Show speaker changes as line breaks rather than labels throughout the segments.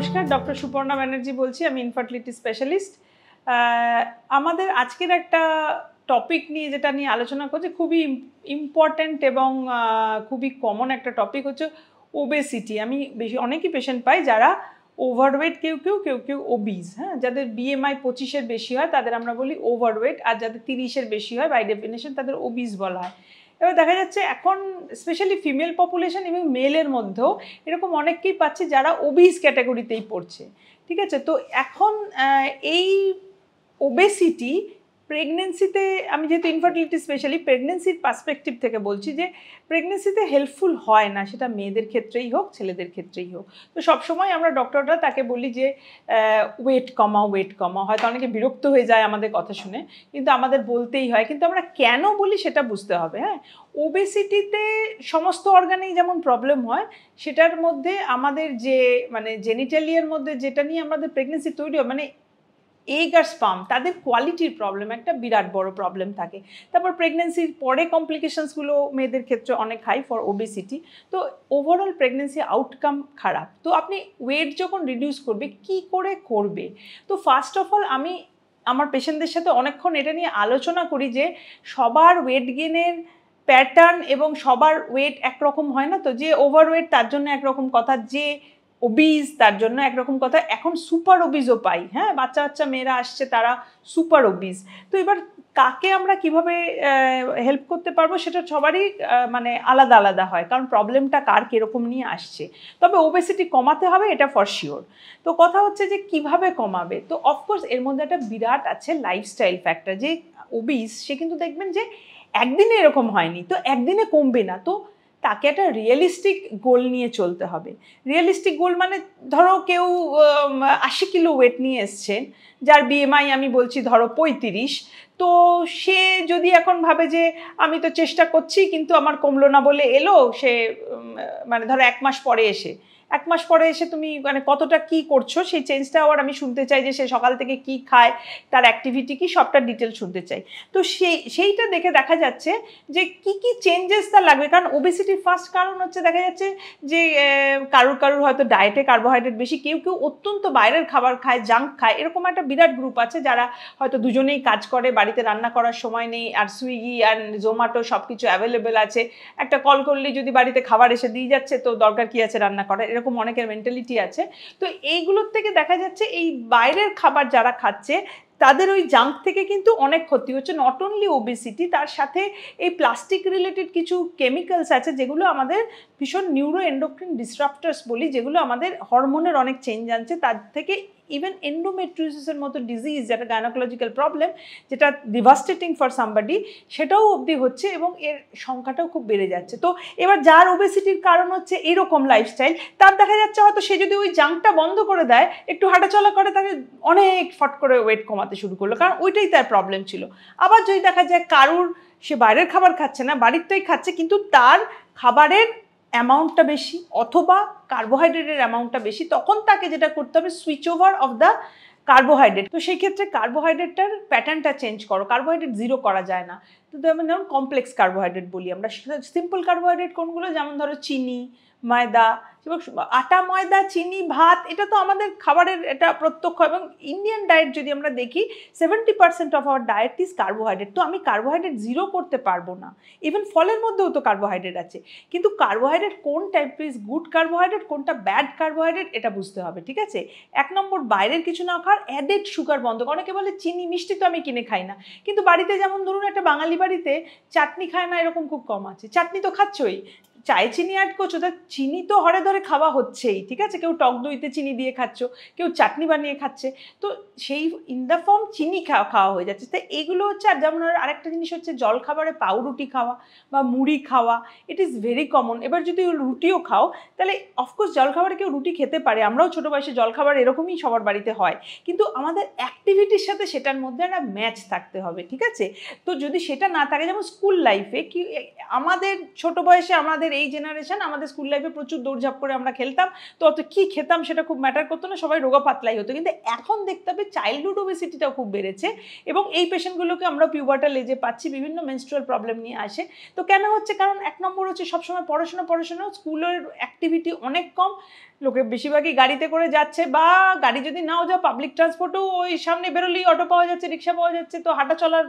নমস্কার, ডক্টর সুপর্ণা ব্যানার্জি বলছি। আমি ইনফার্টিলিটি স্পেশালিস্ট। আমাদের আজকের একটা টপিক নিয়ে যেটা নিয়ে আলোচনা করছি, খুবই ইম্পর্ট্যান্ট এবং খুবই কমন একটা টপিক হচ্ছে ওবেসিটি। আমি অনেকই পেশেন্ট পাই যারা ওভারওয়েট, কেউ কেউ ওবিজ, হ্যাঁ, যাদের BMI 25-এর বেশি হয় তাদের আমরা বলি ওভারওয়েট, আর যাদের 30-এর বেশি হয় বাই ডেফিনেশন তাদের ওবিজ বলা হয়। এবার দেখা যাচ্ছে এখন স্পেশালি ফিমেল পপুলেশন এবং মেলের মধ্যেও এরকম অনেককেই পাচ্ছে যারা ওবিজ ক্যাটাগরিতেই পড়ছে, ঠিক আছে। তো এখন এই ওবেসিটি প্রেগনেন্সিতে, আমি যেহেতু ইনফার্টিলিটি স্পেশালি প্রেগনেন্সির পার্সপেক্টিভ থেকে বলছি, যে প্রেগনেন্সিতে হেল্পফুল হয় না, সেটা মেয়েদের ক্ষেত্রেই হোক ছেলেদের ক্ষেত্রেই হোক। তো সবসময় আমরা ডক্টররা তাকে বলি যে ওয়েট কমাও, হয়তো অনেকে বিরক্ত হয়ে যায় আমাদের কথা শুনে, কিন্তু আমাদের বলতেই হয়। কিন্তু আমরা কেন বলি সেটা বুঝতে হবে। হ্যাঁ, ওবেসিটিতে সমস্ত অর্গানেই যেমন প্রবলেম হয়, সেটার মধ্যে আমাদের যে জেনিটালিয়ার মধ্যে যেটা নিয়ে আমাদের প্রেগনেন্সি তৈরি হয়, এগ আর স্পার্ম, তাদের কোয়ালিটির প্রবলেম একটা বিরাট বড় প্রবলেম থাকে। তারপর প্রেগনেন্সির পরে কমপ্লিকেশনসগুলো মেয়েদের ক্ষেত্রে অনেক হাই ফর ওবেসিটি। তো ওভারঅল প্রেগনেন্সি আউটকাম খারাপ। তো আপনি ওয়েট যখন রিডিউস করবে, কি করে করবে? তো ফার্স্ট অফ অল আমি আমার পেশেন্টদের সাথে অনেকক্ষণ এটা নিয়ে আলোচনা করি যে সবার ওয়েট গেনের প্যাটার্ন এবং সবার ওয়েট একরকম হয় না। তো যে ওভারওয়েট তার জন্য একরকম কথা, যে ওবিজ তার জন্য একরকম কথা। এখন সুপার ওবিজও পাই, হ্যাঁ, বাচ্চা মেয়েরা আসছে তারা সুপার ওবিজ। তো এবার কাকে আমরা কিভাবে হেল্প করতে পারবো সেটা সবারই আলাদা আলাদা হয়, কারণ প্রবলেমটা কার কীরকম নিয়ে আসছে। তবে ওবেসিটি কমাতে হবে, এটা ফর শিওর। তো কথা হচ্ছে যে কিভাবে কমাবে। তো অফকোর্স এর মধ্যে একটা বিরাট আছে লাইফস্টাইল ফ্যাক্টর। যে ওবিজ সে কিন্তু দেখবেন যে একদিনে এরকম হয়নি, তো একদিনে কমবে না। তো তাকে একটা রিয়েলিস্টিক গোল নিয়ে চলতে হবে। রিয়েলিস্টিক গোল মানে ধরো কেউ 80 কিলো ওয়েট নিয়ে এসছেন, যার BMI আমি বলছি ধরো 35, তো সে যদি এখন ভাবে যে আমি তো চেষ্টা করছি কিন্তু আমার কমলো না বলে এলো, সে ধরো 1 মাস পরে এসে তুমি কতটা কি করছো সেই চেঞ্জটা আবার আমি শুনতে চাই, যে সে সকাল থেকে কি খায়, তার অ্যাক্টিভিটি কি, সবটা ডিটেল শুনতে চাই। তো সেইটা দেখে দেখা যাচ্ছে যে কি চেঞ্জেস তার লাগবে। কারণ ওবেসিটির ফার্স্ট কারণ হচ্ছে দেখা যাচ্ছে যে কারুর হয়তো ডায়েটে কার্বোহাইড্রেট বেশি, কেউ অত্যন্ত বাইরের খাবার খায়, জাঙ্ক খায়। এরকম একটা বিরাট গ্রুপ আছে যারা হয়তো দুজনেই কাজ করে, বাড়িতে রান্না করার সময় নেই, আর সুইগি আর জোম্যাটো সব কিছু অ্যাভেলেবেল আছে, একটা কল করলেই যদি বাড়িতে খাবার এসে দিয়ে যাচ্ছে, তো দরকার কি আছে রান্না করার, এরকম অনেকের মেন্টালিটি আছে। তো এইগুলোর থেকে দেখা যাচ্ছে এই বাইরের খাবার যারা খাচ্ছে তাদের ওই জাঙ্ক থেকে কিন্তু অনেক ক্ষতি হচ্ছে। নট অনলি ওবেসিটি, তার সাথে এই প্লাস্টিক রিলেটেড কিছু কেমিক্যালস আছে যেগুলো আমাদের ভীষণ নিউরো এন্ডোক্রিন ডিসরাপ্টার্স বলি, যেগুলো আমাদের হরমোনের অনেক চেঞ্জ আনছে। তার থেকে ইভেন এন্ডোমেট্রিওসিসের মতো ডিজিজ, যেটা গাইনোকোলজিক্যাল প্রবলেম, যেটা ডিভাস্টেটিং ফর সামবডি, সেটাও অবধি হচ্ছে এবং এর সংখ্যাটাও খুব বেড়ে যাচ্ছে। তো এবার যার ওবেসিটির কারণ হচ্ছে এরকম লাইফস্টাইল, তার দেখা যাচ্ছে হয়তো সে যদি ওই জাঙ্কটা বন্ধ করে দেয়, একটু হাঁটাচলা করে, তাকে অনেক ফট করে ওয়েট কমাতে শুরু করলো, কারণ ওইটাই তার প্রবলেম ছিল। আবার যদি দেখা যায় কারুর, সে বাইরের খাবার খাচ্ছে না, বাড়িরটাই খাচ্ছে, কিন্তু তার খাবারের অ্যামাউন্টটা বেশি অথবা কার্বোহাইড্রেটের অ্যামাউন্টটা বেশি, তখন তাকে যেটা করতে হবে, switch over of the carbohydrate. তো সেই ক্ষেত্রে কার্বোহাইড্রেটটার প্যাটার্নটা চেঞ্জ করো। কার্বোহাইড্রেট জিরো করা যায় না। তো যেমন কমপ্লেক্স কার্বোহাইড্রেট বলি আমরা। সিম্পল কার্বোহাইড্রেট কোনগুলো, যেমন ধরো চিনি, ময়দা, আটা, ময়দা, চিনি, ভাত, এটা তো আমাদের খাবারের এটা প্রত্যক্ষ। এবং ইন্ডিয়ান ডায়েট যদি আমরা দেখি, 70% of our diet is carbohydrate. তো আমি কার্বোহাইড্রেট জিরো করতে পারবো না। ইভেন ফলের মধ্যেও তো কার্বোহাইড্রেট আছে, কিন্তু কার্বোহাইড্রেট কোন টাইপ ইজ গুড কার্বোহাইড্রেট, কোনটা ব্যাড কার্বোহাইড্রেট, এটা বুঝতে হবে, ঠিক আছে। 1 নম্বর, বাইরের কিছু না খাওয়ার, অ্যাডেড সুগার বন্ধ। অনেকে বলে চিনি মিষ্টি তো আমি কিনে খাই না, কিন্তু বাড়িতে যেমন ধরুন একটা বাঙালি বাড়িতে চাটনি খায় না এরকম খুব কম আছে। চাটনি তো খাচ্ছই, চায়ে চিনি অ্যাড করছো, তা চিনি তো হরে ধরে খাওয়া হচ্ছেই, ঠিক আছে। কেউ টক দইতে চিনি দিয়ে খাচ্ছ, কেউ চাটনি বানিয়ে খাচ্ছে, তো সেই ইন দ্য ফর্ম চিনি খাওয়া হয়ে যাচ্ছে। তো এইগুলো হচ্ছে। আর যেমন আরেকটা জিনিস হচ্ছে জল খাবারে পাউরুটি খাওয়া বা মুড়ি খাওয়া, ইট ইজ ভেরি কমন। এবার যদি রুটিও খাও, তাহলে অফকোর্স জলখাবারে কেউ রুটি খেতে পারে, আমরাও ছোটো বয়সে জলখাবার এরকমই সবার বাড়িতে হয়, কিন্তু আমাদের অ্যাক্টিভিটির সাথে সেটার মধ্যে একটা ম্যাচ থাকতে হবে, ঠিক আছে। তো যদি সেটা না থাকে, যেমন স্কুল লাইফে কি আমাদের ছোটো বয়সে আমাদের এই জেনারেশন, আমাদের স্কুল লাইফে প্রচুর দৌড়ঝাঁপ করে আমরা খেলতাম, তো অত কী খেতাম সেটা খুব ম্যাটার করতো না, সবাই রোগা পাতলাই হতো। কিন্তু এখন দেখতে হবে চাইল্ডহুড ওবেসিটিটাও খুব বেড়েছে, এবং এই পেশেন্টগুলোকে আমরা পিউবার্টাল এজে পাচ্ছি, বিভিন্ন মেনস্ট্রুয়াল প্রবলেম নিয়ে আসে। তো কেন হচ্ছে? কারণ এক নম্বর হচ্ছে সবসময় পড়াশোনা, স্কুলের অ্যাক্টিভিটি অনেক কম, লোকে বেশিরভাগই গাড়িতে করে যাচ্ছে, বা গাড়ি যদি নাও যাও পাবলিক ট্রান্সপোর্টেও ওই সামনে বেরোলেই অটো পাওয়া যাচ্ছে, রিক্সা পাওয়া যাচ্ছে, তো হাঁটা চলার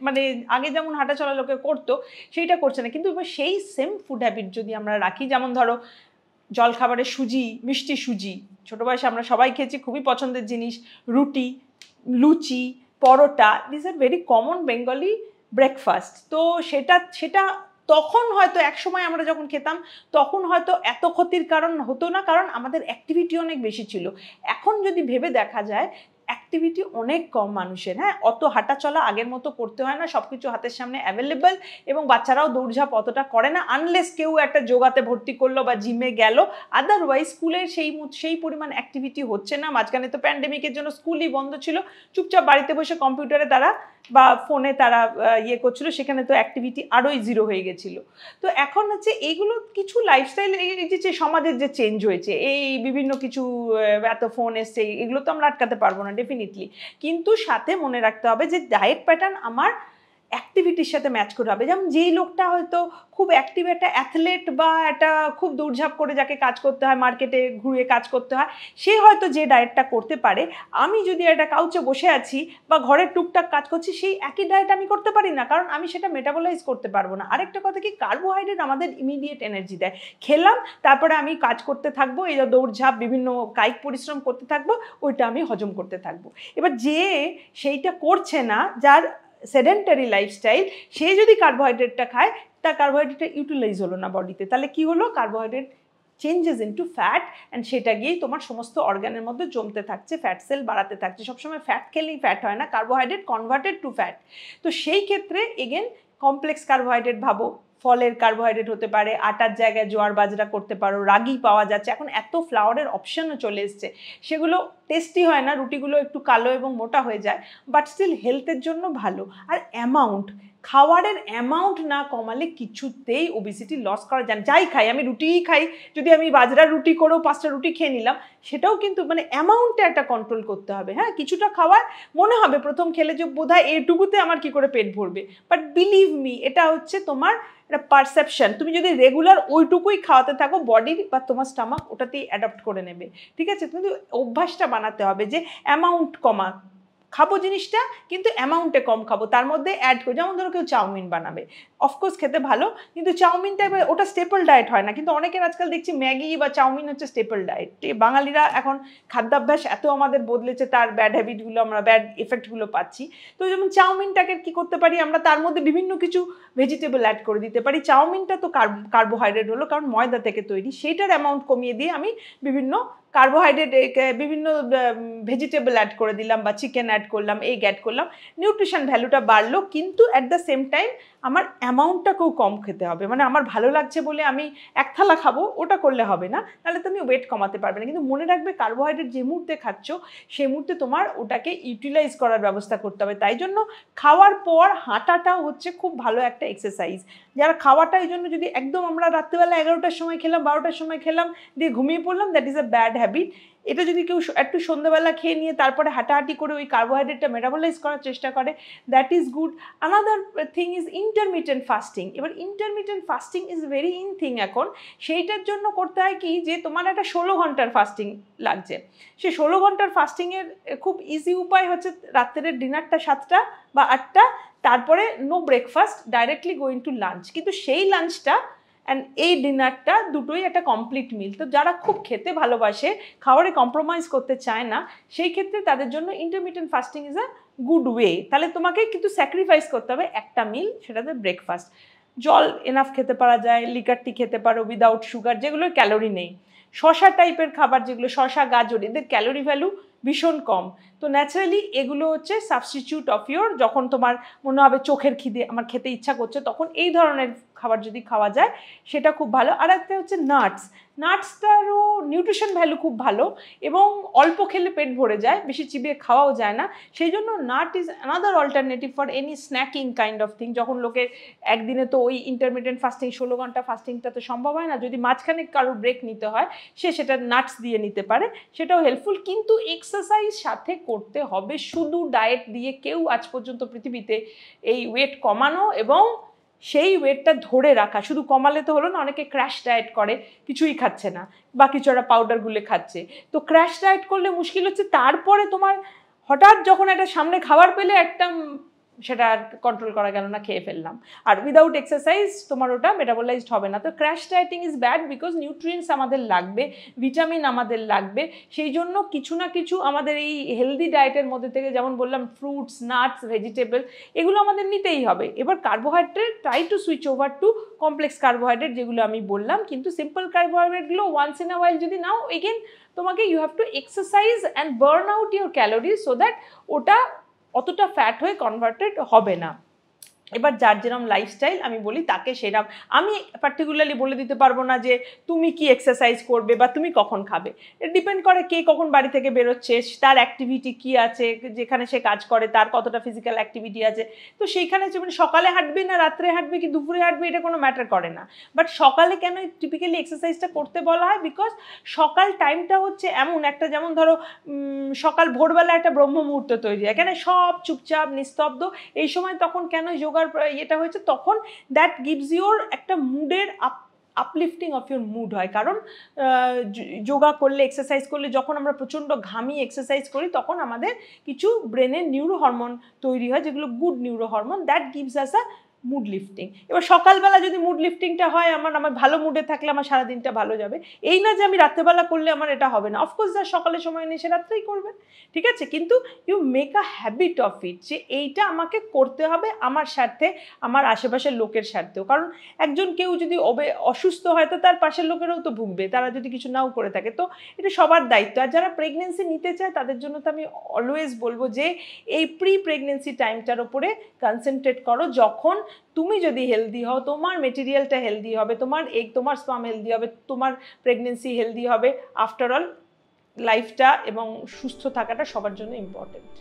মানে আগে যেমন হাঁটা চলা লোকে করতো সেইটা করছে না। কিন্তু সেই সেম ফুড হ্যাবিট যদি আমরা রাখি, যেমন ধরো জলখাবারে সুজি, মিষ্টি সুজি, ছোটো বয়সে আমরা সবাই খেয়েছি, খুবই পছন্দের জিনিস, রুটি, লুচি, পরোটা, this are very common Bengali breakfast. তো সেটা তখন হয়তো একসময় আমরা যখন খেতাম তখন হয়তো এত ক্ষতির কারণ হতো না, কারণ আমাদের অ্যাক্টিভিটি অনেক বেশি ছিল। এখন যদি ভেবে দেখা যায় অ্যাক্টিভিটি অনেক কম মানুষের, হ্যাঁ, অত হাঁটা চলা আগের মতো করতে হয় না, সব কিছু হাতের সামনে অ্যাভেলেবেল, এবং বাচ্চারাও দৌড়ঝাঁপ অতটা করে না, আনলেস কেউ একটা যোগাতে ভর্তি করলো বা জিমে গেল, আদারওয়াইজ স্কুলের সেই পরিমাণ অ্যাক্টিভিটি হচ্ছে না। মাঝখানে তো প্যান্ডেমিকের জন্য স্কুলই বন্ধ ছিল, চুপচাপ বাড়িতে বসে কম্পিউটারে তারা বা ফোনে তারা ইয়ে করছিল, সেখানে তো অ্যাক্টিভিটি আরোই জিরো হয়ে গেছিল। তো এখন হচ্ছে এইগুলো কিছু লাইফস্টাইল, এই যে সমাজের যে চেঞ্জ হয়েছে, এই বিভিন্ন কিছু এত ফোন এসছে, এগুলো তো আমরা আটকাতে পারবো না ডেফিনেটলি, কিন্তু সাথে মনে রাখতে হবে যে ডায়েট প্যাটার্ন আমার অ্যাক্টিভিটির সাথে ম্যাচ করে হবে। যেমন যেই লোকটা হয়তো খুব অ্যাক্টিভ, একটা অ্যাথলেট বা একটা খুব দৌড়ঝাঁপ করে যাকে কাজ করতে হয়, মার্কেটে ঘুরে কাজ করতে হয়, সে হয়তো যে ডায়েটটা করতে পারে, আমি যদি একটা কাউচে বসে আছি বা ঘরের টুকটাক কাজ করছি, সেই একই ডায়েট আমি করতে পারি না, কারণ আমি সেটা মেটাবলাইজ করতে পারবো না। আরেকটা কথা কি, কার্বোহাইড্রেট আমাদের ইমিডিয়েট এনার্জি দেয়, খেলাম তারপরে আমি কাজ করতে থাকবো, এই দৌড়ঝাঁপ বিভিন্ন কায়িক পরিশ্রম করতে থাকবো, ওইটা আমি হজম করতে থাকবো। এবার যে সেইটা করছে না, যার সেডেন্টারি লাইফস্টাইল, সে যদি কার্বোহাইড্রেটটা খায়, তার কার্বোহাইড্রেটটা ইউটিলাইজ হলো না বডিতে, তাহলে কি হলো? Carbohydrate changes into fat, and সেটা গিয়েই তোমার সমস্ত অর্গানের মধ্যে জমতে থাকছে, ফ্যাট সেল বাড়াতে থাকছে। সবসময় ফ্যাট খেলেই ফ্যাট হয় না, কার্বোহাইড্রেট কনভার্টেড টু ফ্যাট। তো সেই ক্ষেত্রে এগেন কমপ্লেক্স কার্বোহাইড্রেট ভাবো, ফলের কার্বোহাইড্রেট হতে পারে, আটার জায়গায় জোয়ার বাজরা করতে পারো, রাগি পাওয়া যাচ্ছে, এখন এত ফ্লাওয়ারের অপশনও চলে এসছে, সেগুলো টেস্টি হয় না, রুটিগুলো একটু কালো এবং মোটা হয়ে যায়, বাট স্টিল হেলথের জন্য ভালো। আর অ্যামাউন্ট, খাওয়ারের অ্যামাউন্ট না কমালে কিছুতেই ওবেসিটি লস করা যায় না। যাই খাই, আমি রুটিই খাই, যদি আমি বাজরার রুটি করেও 5টা রুটি খেয়ে নিলাম, সেটাও কিন্তু মানে অ্যামাউন্টটা একটা কন্ট্রোল করতে হবে। হ্যাঁ, কিছুটা খাওয়ার মনে হবে প্রথম খেলে যে বোধহয় এইটুকুতে আমার কি করে পেট ভরবে, বাট বিলিভ মি, এটা হচ্ছে তোমার একটা পারসেপশন। তুমি যদি রেগুলার ওইটুকুই খাওয়াতে থাকো, বডির বা তোমার স্টামাক ওটাতেই অ্যাডপ্ট করে নেবে, ঠিক আছে? কিন্তু অভ্যাসটা বানাতে হবে যে অ্যামাউন্ট কমা, খাবো জিনিসটা কিন্তু অ্যামাউন্টে কম খাবো, তার মধ্যে অ্যাড করে। যেমন ধরো কেউ চাউমিন বানাবে, অফকোর্স খেতে ভালো, কিন্তু চাউমিনটা এবার ওটা স্টেপল ডায়েট হয় না, কিন্তু অনেকের আজকাল দেখছি ম্যাগি বা চাউমিন হচ্ছে স্টেপল ডায়েট। বাঙালিরা এখন খাদ্যাভ্যাস এত আমাদের বদলেছে, তার ব্যাড হ্যাবিটগুলো, আমরা ব্যাড এফেক্টগুলো পাচ্ছি। তো যেমন চাউমিনটাকে কি করতে পারি আমরা, তার মধ্যে বিভিন্ন কিছু ভেজিটেবল অ্যাড করে দিতে পারি। চাউমিনটা তো কার্বোহাইড্রেট হলো, কারণ ময়দা থেকে তৈরি, সেইটার অ্যামাউন্ট কমিয়ে দিয়ে আমি বিভিন্ন কার্বোহাইড্রেট, বিভিন্ন ভেজিটেবল অ্যাড করে দিলাম, বা চিকেন অ্যাড করলাম, এগ অ্যাড করলাম, নিউট্রিশন ভ্যালুটা বাড়লো, কিন্তু অ্যাট দ্য সেম টাইম আমার অ্যামাউন্টটাকেও কম খেতে হবে। মানে আমার ভালো লাগছে বলে আমি এক থালা খাবো, ওটা করলে হবে না, তাহলে তুমি ওয়েট কমাতে পারবে না। কিন্তু মনে রাখবে, কার্বোহাইড্রেট যে মুহূর্তে খাচ্ছ, সেই মুহূর্তে তোমার ওটাকে ইউটিলাইজ করার ব্যবস্থা করতে হবে। তাই জন্য খাওয়ার পর হাঁটাটাও হচ্ছে খুব ভালো একটা এক্সারসাইজ। যারা খাওয়াটা এই জন্য, যদি একদম আমরা রাত্রিবেলা 11টার সময় খেলাম, 12টার সময় খেলাম, দিয়ে ঘুমিয়ে পড়লাম, that is a bad habit. এটা যদি কেউ একটু সন্ধ্যাবেলা খেয়ে নিয়ে তারপরে হাঁটাহাঁটি করে ওই কার্বোহাইড্রেটটা মেটাবলাইজ করার চেষ্টা করে, that is good. Another thing is intermittent fasting. এবার intermittent fasting is very in thing এখন। সেইটার জন্য করতে হয় কি, যে তোমার একটা 16 ঘন্টার ফাস্টিং লাগছে, সেই 16 ঘন্টার ফাস্টিংয়ের খুব ইজি উপায় হচ্ছে রাত্রের ডিনারটা 7টা বা 8টা, তারপরে no breakfast, directly going to lunch. কিন্তু সেই লাঞ্চটা অ্যান্ড এই ডিনারটা দুটোই একটা কমপ্লিট মিল। তো যারা খুব খেতে ভালোবাসে, খাবারে কম্প্রোমাইজ করতে চায় না, সেই ক্ষেত্রে তাদের জন্য intermittent fasting is a good way. তাহলে তোমাকে কিন্তু স্যাক্রিফাইস করতে হবে একটা মিল, সেটাতে ব্রেকফাস্ট। জল এনাফ খেতে পারা যায়, লিকার টি খেতে পারো উইদাউট সুগার, যেগুলোর ক্যালোরি নেই। শশা টাইপের খাবার, যেগুলো শশা, গাজর, এদের ক্যালোরি ভ্যালু ভীষণ কম। তো ন্যাচারালি এগুলো হচ্ছে সাবস্টিটিউট অফ ইয়োর, যখন তোমার মনে হবে চোখের খিদে আমার খেতে ইচ্ছা করছে, তখন এই ধরনের খাবার যদি খাওয়া যায় সেটা খুব ভালো। আর একটা হচ্ছে নাটসটারও নিউট্রিশন ভ্যালু খুব ভালো এবং অল্প খেলে পেট ভরে যায়, বেশি চিবিয়ে খাওয়াও যায় না, সেই জন্য nut is another alternative for any snacking kind of thing. যখন লোকের একদিনে তো ওই ইন্টারমিডিয়েন্ট ফাস্টিং 16 ঘন্টা ফাস্টিংটা তো সম্ভব হয় না, যদি মাঝখানে কারোর ব্রেক নিতে হয় সে সেটা নাটস দিয়ে নিতে পারে, সেটাও হেল্পফুল। কিন্তু এক্সারসাইজ সাথে করতে হবে, শুধু ডায়েট দিয়ে কেউ আজ পর্যন্ত পৃথিবীতে এই ওয়েট কমানো এবং সেই ওয়েটটা ধরে রাখা, শুধু কমালে তো হলো না, অনেকে ক্র্যাশ ডায়েট করে, কিছুই খাচ্ছে না বা কিছু একটা পাউডার গুলে খাচ্ছে। তো ক্র্যাশ ডায়েট করলে মুশকিল হচ্ছে তারপরে তোমার হঠাৎ যখন একটা সামনে খাবার পেলে একটা সেটা আর কন্ট্রোল করা গেল না, খেয়ে ফেললাম, আর উইদাউট এক্সারসাইজ তোমার ওটা মেটাবলাইজড হবে না। তো crash dieting is bad because nutrients আমাদের লাগবে, ভিটামিন আমাদের লাগবে, সেই জন্য কিছু না কিছু আমাদের এই হেলদি ডায়েটের মধ্যে থেকে, যেমন বললাম ফ্রুটস, নাটস, ভেজিটেবল, এগুলো আমাদের নিতেই হবে। এবার carbohydrate try to switch over to complex carbohydrate, যেগুলো আমি বললাম, কিন্তু সিম্পল কার্বোহাইড্রেটগুলো ওয়ান্স ইন আ ওয়াইল যদি নাও, এগেন তোমাকে you have to exercise and burn out your calories so that ওটা অতটা ফ্যাট হয়ে কনভার্টেড হবে না। এবার যার যেরকম লাইফস্টাইল আমি বলি তাকে সেরকম, আমি পার্টিকুলারলি বলে দিতে পারবো না যে তুমি কি এক্সারসাইজ করবে বা তুমি কখন খাবে, এটা ডিপেন্ড করে কে কখন বাড়ি থেকে বেরোচ্ছে, তার অ্যাক্টিভিটি কি আছে, যেখানে সে কাজ করে তার কতটা ফিজিক্যাল অ্যাক্টিভিটি আছে, তো সেইখানে মানে সকালে হাঁটবে না রাত্রে হাঁটবে কি দুপুরে হাঁটবে এটা কোনো ম্যাটার করে না। বাট সকালে কেন টিপিক্যালি এক্সারসাইজটা করতে বলা হয়, বিকজ সকাল টাইমটা হচ্ছে এমন একটা, যেমন ধরো সকাল ভোরবেলা একটা ব্রহ্ম মুহূর্ত তৈরি হয়, কেন সব চুপচাপ নিস্তব্ধ, এই সময় তখন কেন যোগা এটা হয়েছে, তখন দ্যাট গিভস ইউর একটা মুডের আপলিফটিং অফ ইউর মুড হয়। কারণ যোগা করলে, এক্সারসাইজ করলে, যখন আমরা প্রচণ্ড ঘামি এক্সারসাইজ করি তখন আমাদের কিছু ব্রেনের নিউরো হরমোন তৈরি হয়, যেগুলো good neuro hormone, that gives us a mood lifting. এবার সকালবেলা যদি মুড লিফটিংটা হয়, আমার ভালো মুডে থাকলে আমার সারাদিনটা ভালো যাবে, এই না যে আমি রাত্রেবেলা করলে আমার এটা হবে না। অফকোর্স যার সকালে সময় নেই সে রাত্রেই করবে, ঠিক আছে, কিন্তু you make a habit of it, যে এইটা আমাকে করতে হবে আমার স্বার্থে, আমার আশেপাশের লোকের স্বার্থেও। কারণ একজন কেউ যদি অসুস্থ হয় তো তার পাশের লোকেরাও তো ভুগবে, তারা যদি কিছু নাও করে থাকে, তো এটা সবার দায়িত্ব। আর যারা প্রেগনেন্সি নিতে চায় তাদের জন্য তো আমি অলওয়েজ বলবো যে এই প্রি প্রেগনেন্সি টাইমটার ওপরে কনসেন্ট্রেট করো, যখন তুমি যদি হেলদি হও, তোমার মেটেরিয়ালটা হেলদি হবে, তোমার এগ, তোমার স্পার্ম হেলদি হবে, তোমার প্রেগনেন্সি হেলদি হবে। আফটার অল লাইফটা এবং সুস্থ থাকাটা সবার জন্য ইম্পর্টেন্ট।